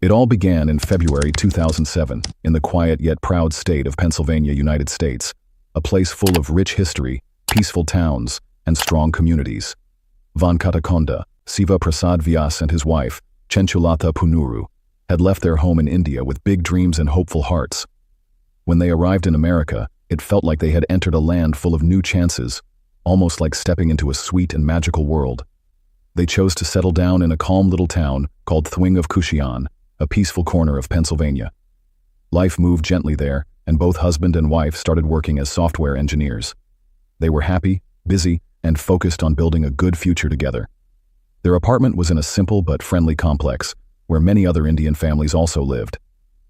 It all began in February 2007, in the quiet yet proud state of Pennsylvania, United States, a place full of rich history, peaceful towns, and strong communities. Venkata Siva Prasad Vyas and his wife, Chenchulatha Punuru, had left their home in India with big dreams and hopeful hearts. When they arrived in America, it felt like they had entered a land full of new chances, almost like stepping into a sweet and magical world. They chose to settle down in a calm little town called Thwing of Kushian, a peaceful corner of Pennsylvania. Life moved gently there, and both husband and wife started working as software engineers. They were happy, busy, and focused on building a good future together. Their apartment was in a simple but friendly complex, where many other Indian families also lived.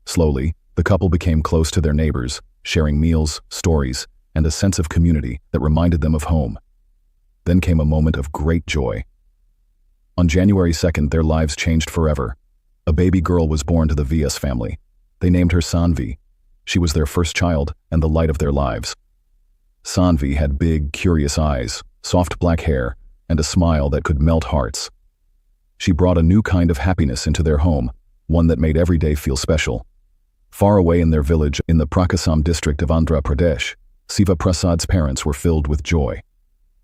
Slowly, the couple became close to their neighbors, sharing meals, stories, and a sense of community that reminded them of home. Then came a moment of great joy. On January 2nd, their lives changed forever. A baby girl was born to the Vyas family. They named her Sanvi. She was their first child and the light of their lives. Sanvi had big, curious eyes, soft black hair, and a smile that could melt hearts. She brought a new kind of happiness into their home, one that made every day feel special. Far away in their village in the Prakasam district of Andhra Pradesh, Siva Prasad's parents were filled with joy.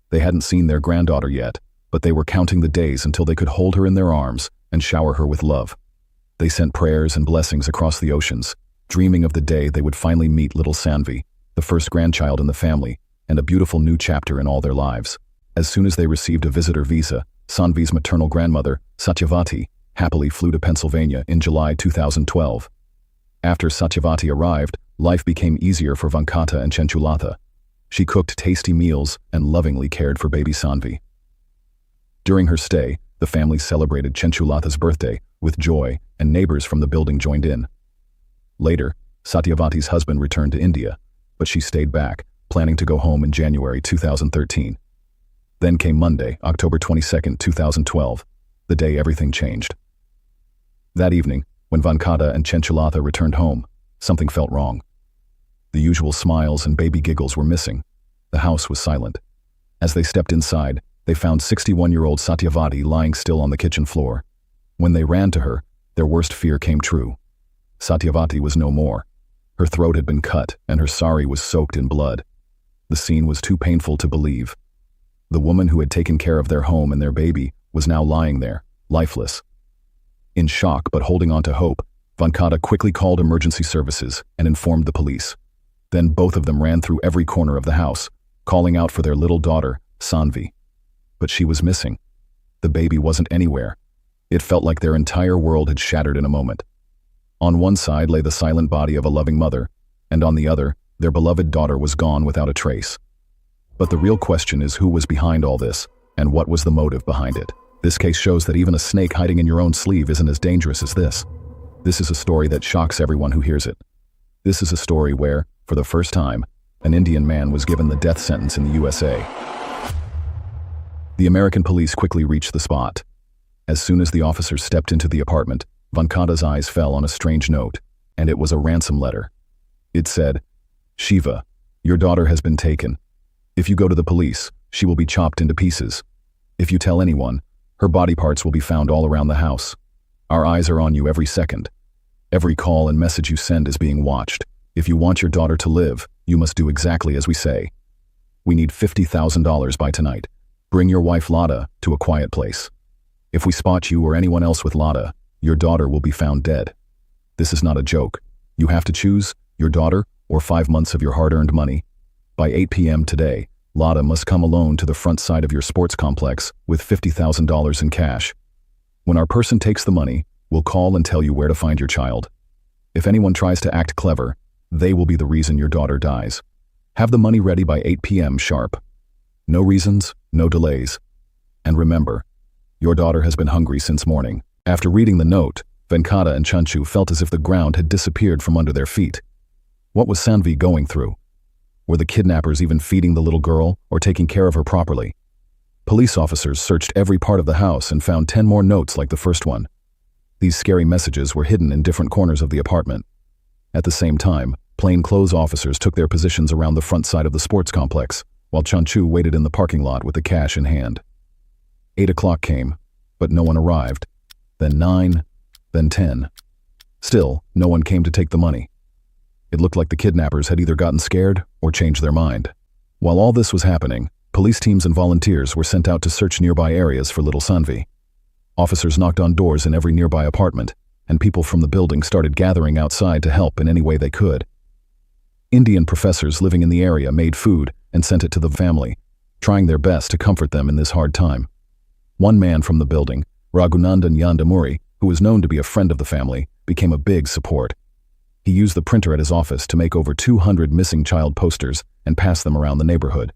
They hadn't seen their granddaughter yet, but they were counting the days until they could hold her in their arms and shower her with love. They sent prayers and blessings across the oceans, dreaming of the day they would finally meet little Sanvi, the first grandchild in the family, and a beautiful new chapter in all their lives. As soon as they received a visitor visa, Sanvi's maternal grandmother, Satyavati, happily flew to Pennsylvania in July 2012. After Satyavati arrived, life became easier for Venkata and Chenchulatha. She cooked tasty meals and lovingly cared for baby Sanvi. During her stay, the family celebrated Chenchulatha's birthday with joy, and neighbors from the building joined in. Later, Satyavati's husband returned to India, but she stayed back, planning to go home in January 2013. Then came Monday, October 22, 2012, the day everything changed. That evening, when Venkata and Chenchulatha returned home, something felt wrong. The usual smiles and baby giggles were missing. The house was silent. As they stepped inside, they found 61-year-old Satyavati lying still on the kitchen floor. When they ran to her, their worst fear came true. Satyavati was no more. Her throat had been cut, and her sari was soaked in blood. The scene was too painful to believe. The woman who had taken care of their home and their baby was now lying there, lifeless. In shock but holding on to hope, Venkata quickly called emergency services and informed the police. Then both of them ran through every corner of the house, calling out for their little daughter, Sanvi. But she was missing. The baby wasn't anywhere. It felt like their entire world had shattered in a moment. On one side lay the silent body of a loving mother, and on the other, their beloved daughter was gone without a trace. But the real question is who was behind all this, and what was the motive behind it? This case shows that even a snake hiding in your own sleeve isn't as dangerous as this. This is a story that shocks everyone who hears it. This is a story where, for the first time, an Indian man was given the death sentence in the USA. The American police quickly reached the spot. As soon as the officers stepped into the apartment, Venkata's eyes fell on a strange note, and it was a ransom letter. It said, "Shiva, your daughter has been taken. If you go to the police, she will be chopped into pieces. If you tell anyone, her body parts will be found all around the house. Our eyes are on you every second. Every call and message you send is being watched. If you want your daughter to live, you must do exactly as we say. We need $50,000 by tonight. Bring your wife Lada to a quiet place. If we spot you or anyone else with Lada, your daughter will be found dead. This is not a joke. You have to choose your daughter or 5 months of your hard-earned money. By 8 p.m. today, Lada must come alone to the front side of your sports complex with $50,000 in cash. When our person takes the money, we'll call and tell you where to find your child. If anyone tries to act clever, they will be the reason your daughter dies. Have the money ready by 8 p.m. sharp. No reasons, no delays. And remember, your daughter has been hungry since morning." After reading the note, Venkata and Chanchu felt as if the ground had disappeared from under their feet. What was Sanvi going through? Were the kidnappers even feeding the little girl or taking care of her properly? Police officers searched every part of the house and found 10 more notes like the first one. These scary messages were hidden in different corners of the apartment. At the same time, plainclothes officers took their positions around the front side of the sports complex, while Chanchu waited in the parking lot with the cash in hand. 8 o'clock came, but no one arrived. Then 9, then 10. Still, no one came to take the money. It looked like the kidnappers had either gotten scared or changed their mind. While all this was happening, police teams and volunteers were sent out to search nearby areas for little Sanvi. Officers knocked on doors in every nearby apartment, and people from the building started gathering outside to help in any way they could. Indian professors living in the area made food and sent it to the family, trying their best to comfort them in this hard time. One man from the building, Raghunandan Yandamuri, who was known to be a friend of the family, became a big support. He used the printer at his office to make over 200 missing child posters and pass them around the neighborhood.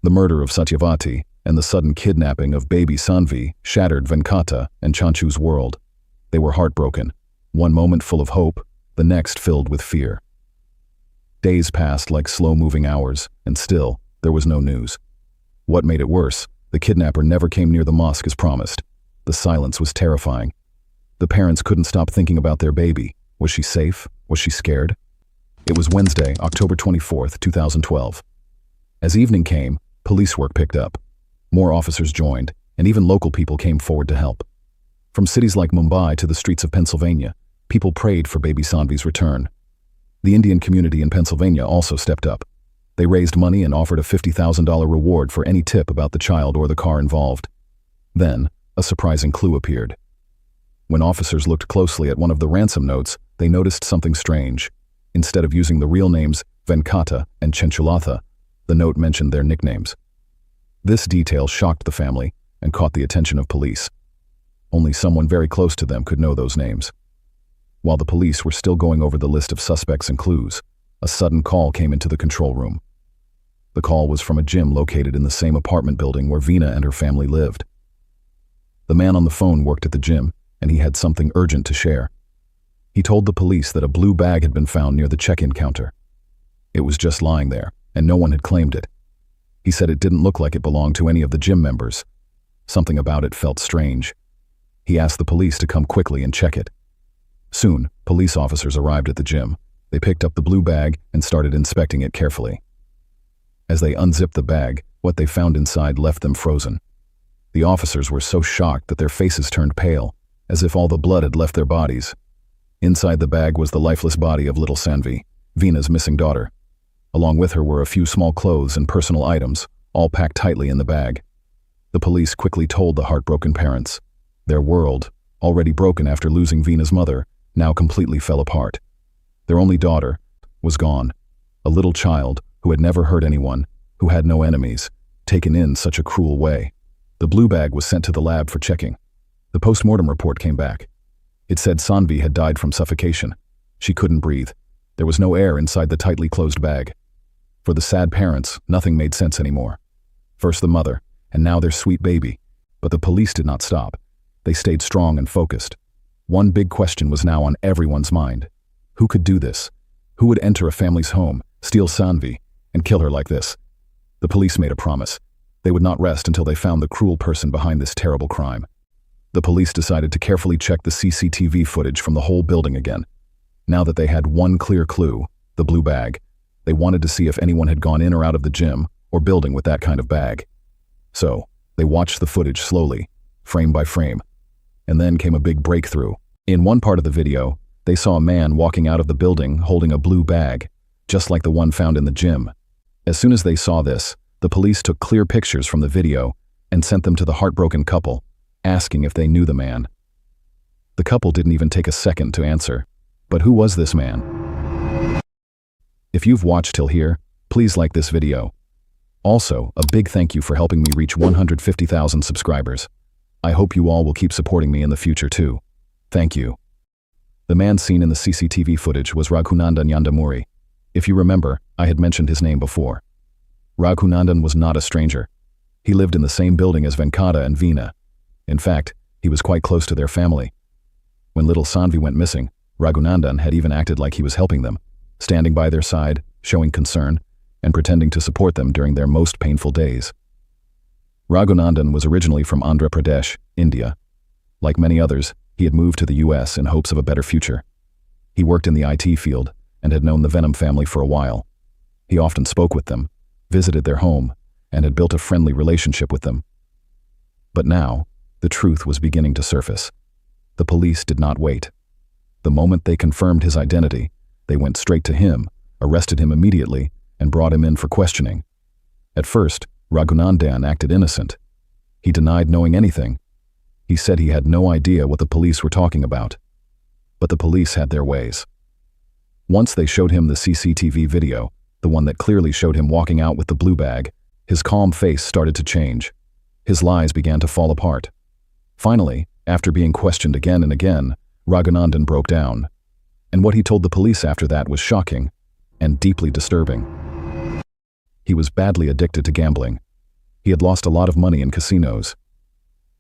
The murder of Satyavati and the sudden kidnapping of baby Sanvi shattered Venkata and Chanchu's world. They were heartbroken, one moment full of hope, the next filled with fear. Days passed like slow-moving hours, and still, there was no news. What made it worse, the kidnapper never came near the mosque as promised. The silence was terrifying. The parents couldn't stop thinking about their baby. Was she safe? Was she scared? It was Wednesday, October 24th, 2012. As evening came, police work picked up. More officers joined, and even local people came forward to help. From cities like Mumbai to the streets of Pennsylvania, people prayed for baby Sanvi's return. The Indian community in Pennsylvania also stepped up. They raised money and offered a $50,000 reward for any tip about the child or the car involved. Then, a surprising clue appeared. When officers looked closely at one of the ransom notes, they noticed something strange. Instead of using the real names Venkata and Chenchulatha, the note mentioned their nicknames. This detail shocked the family and caught the attention of police. Only someone very close to them could know those names. While the police were still going over the list of suspects and clues, a sudden call came into the control room. The call was from a gym located in the same apartment building where Veena and her family lived. The man on the phone worked at the gym, and he had something urgent to share. He told the police that a blue bag had been found near the check-in counter. It was just lying there, and no one had claimed it. He said it didn't look like it belonged to any of the gym members. Something about it felt strange. He asked the police to come quickly and check it. Soon, police officers arrived at the gym. They picked up the blue bag and started inspecting it carefully. As they unzipped the bag, what they found inside left them frozen. The officers were so shocked that their faces turned pale, as if all the blood had left their bodies. Inside the bag was the lifeless body of little Sanvi, Veena's missing daughter. Along with her were a few small clothes and personal items, all packed tightly in the bag. The police quickly told the heartbroken parents. Their world, already broken after losing Veena's mother, now completely fell apart. Their only daughter was gone, a little child who had never hurt anyone, who had no enemies, taken in such a cruel way. The blue bag was sent to the lab for checking. The post-mortem report came back. It said Sanvi had died from suffocation. She couldn't breathe. There was no air inside the tightly closed bag. For the sad parents, nothing made sense anymore. First the mother, and now their sweet baby. But the police did not stop. They stayed strong and focused. One big question was now on everyone's mind. Who could do this? Who would enter a family's home, steal Sanvi, and kill her like this? The police made a promise. They would not rest until they found the cruel person behind this terrible crime. The police decided to carefully check the CCTV footage from the whole building again. Now that they had one clear clue, the blue bag, they wanted to see if anyone had gone in or out of the gym or building with that kind of bag. So, they watched the footage slowly, frame by frame. And then came a big breakthrough. In one part of the video, they saw a man walking out of the building holding a blue bag, just like the one found in the gym. As soon as they saw this, the police took clear pictures from the video and sent them to the heartbroken couple, asking if they knew the man. The couple didn't even take a second to answer. But who was this man? If you've watched till here, please like this video. Also, a big thank you for helping me reach 150,000 subscribers. I hope you all will keep supporting me in the future too. Thank you. The man seen in the CCTV footage was Raghunandan Yandamuri. If you remember, I had mentioned his name before. Raghunandan was not a stranger. He lived in the same building as Venkata and Veena. In fact, he was quite close to their family. When little Sanvi went missing, Raghunandan had even acted like he was helping them, standing by their side, showing concern, and pretending to support them during their most painful days. Raghunandan was originally from Andhra Pradesh, India. Like many others, he had moved to the US in hopes of a better future. He worked in the IT field and had known the Venom family for a while. He often spoke with them, visited their home, and had built a friendly relationship with them. But now, the truth was beginning to surface. The police did not wait. The moment they confirmed his identity, they went straight to him, arrested him immediately, and brought him in for questioning. At first, Raghunandan acted innocent. He denied knowing anything. He said he had no idea what the police were talking about. But the police had their ways. Once they showed him the CCTV video, the one that clearly showed him walking out with the blue bag, his calm face started to change. His lies began to fall apart. Finally, after being questioned again and again, Raghunandan broke down. And what he told the police after that was shocking and deeply disturbing. He was badly addicted to gambling. He had lost a lot of money in casinos.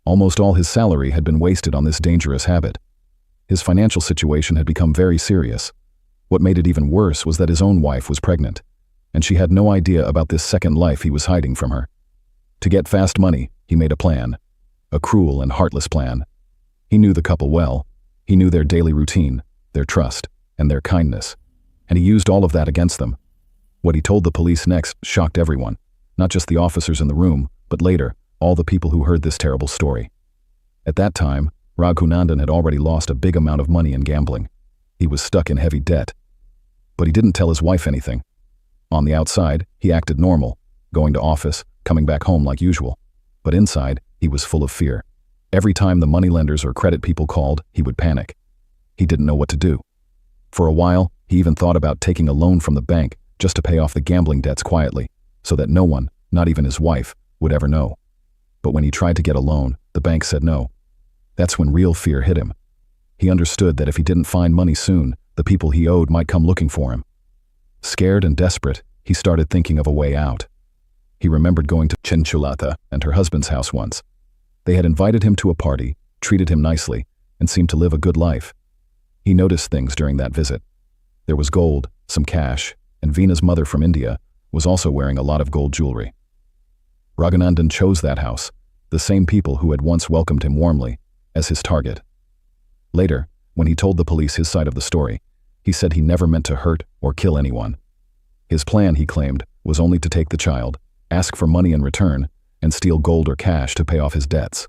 Almost all his salary had been wasted on this dangerous habit. His financial situation had become very serious. What made it even worse was that his own wife was pregnant, and she had no idea about this second life he was hiding from her. To get fast money, he made a plan. A cruel and heartless plan. He knew the couple well. He knew their daily routine, their trust, and their kindness. And he used all of that against them. What he told the police next shocked everyone, not just the officers in the room, but later, all the people who heard this terrible story. At that time, Raghunandan had already lost a big amount of money in gambling. He was stuck in heavy debt. But he didn't tell his wife anything. On the outside, he acted normal, going to office, coming back home like usual. But inside, he was full of fear. Every time the moneylenders or credit people called, he would panic. He didn't know what to do. For a while, he even thought about taking a loan from the bank just to pay off the gambling debts quietly, so that no one, not even his wife, would ever know. But when he tried to get a loan, the bank said no. That's when real fear hit him. He understood that if he didn't find money soon, the people he owed might come looking for him. Scared and desperate, he started thinking of a way out. He remembered going to Chenchulatha and her husband's house once. They had invited him to a party, treated him nicely, and seemed to live a good life. He noticed things during that visit. There was gold, some cash, and Veena's mother from India was also wearing a lot of gold jewelry. Raghunandan chose that house, the same people who had once welcomed him warmly, as his target. Later, when he told the police his side of the story, he said he never meant to hurt or kill anyone. His plan, he claimed, was only to take the child, ask for money in return, and steal gold or cash to pay off his debts.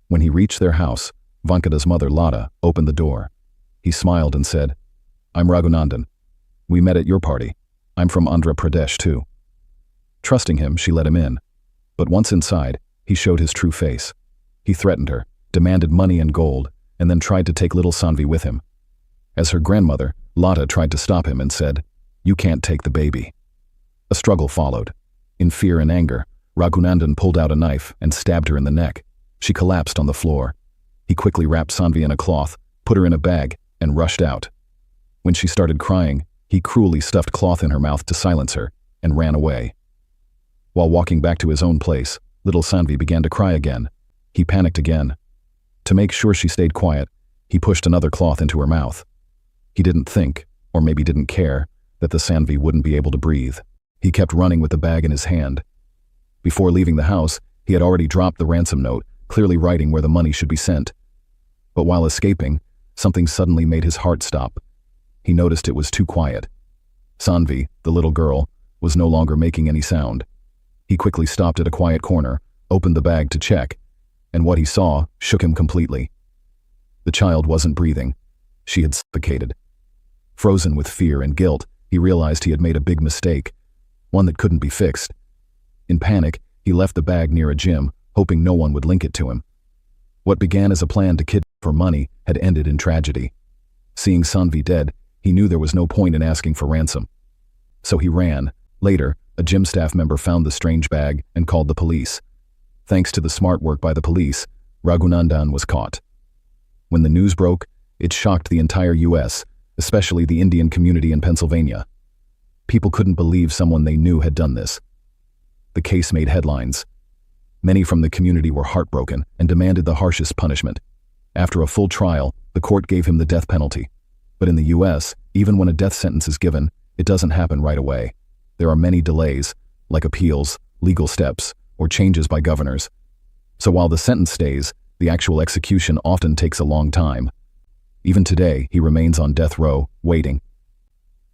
When he reached their house, Venkata's mother, Lata, opened the door. He smiled and said, "I'm Raghunandan. We met at your party. I'm from Andhra Pradesh too." Trusting him, she let him in. But once inside, he showed his true face. He threatened her, demanded money and gold, and then tried to take little Sanvi with him. As her grandmother, Lata tried to stop him and said, "You can't take the baby." A struggle followed. In fear and anger, Raghunandan pulled out a knife and stabbed her in the neck. She collapsed on the floor. He quickly wrapped Sanvi in a cloth, put her in a bag, and rushed out. When she started crying, he cruelly stuffed cloth in her mouth to silence her, and ran away. While walking back to his own place, little Sanvi began to cry again. He panicked again. To make sure she stayed quiet, he pushed another cloth into her mouth. He didn't think, or maybe didn't care, that the Sanvi wouldn't be able to breathe. He kept running with the bag in his hand. Before leaving the house, he had already dropped the ransom note, clearly writing where the money should be sent. But while escaping, something suddenly made his heart stop. He noticed it was too quiet. Sanvi, the little girl, was no longer making any sound. He quickly stopped at a quiet corner, opened the bag to check, and what he saw shook him completely. The child wasn't breathing. She had suffocated. Frozen with fear and guilt, he realized he had made a big mistake, one that couldn't be fixed. In panic, he left the bag near a gym, hoping no one would link it to him. What began as a plan to kidnap for money had ended in tragedy. Seeing Sanvi dead, he knew there was no point in asking for ransom. So he ran. Later, a gym staff member found the strange bag and called the police. Thanks to the smart work by the police, Raghunandan was caught. When the news broke, it shocked the entire US, especially the Indian community in Pennsylvania. People couldn't believe someone they knew had done this. The case made headlines. Many from the community were heartbroken and demanded the harshest punishment. After a full trial, the court gave him the death penalty. But in the US, even when a death sentence is given, it doesn't happen right away. There are many delays, like appeals, legal steps, or changes by governors. So while the sentence stays, the actual execution often takes a long time. Even today, he remains on death row, waiting.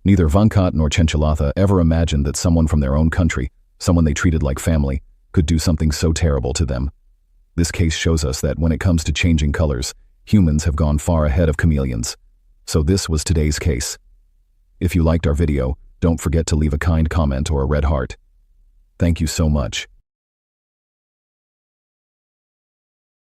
Neither Venkat nor Chenchulatha ever imagined that someone from their own country, someone they treated like family, could do something so terrible to them. This case shows us that when it comes to changing colors, Humans have gone far ahead of chameleons. So this was today's case. If you liked our video, don't forget to leave a kind comment or a red heart. Thank you so much.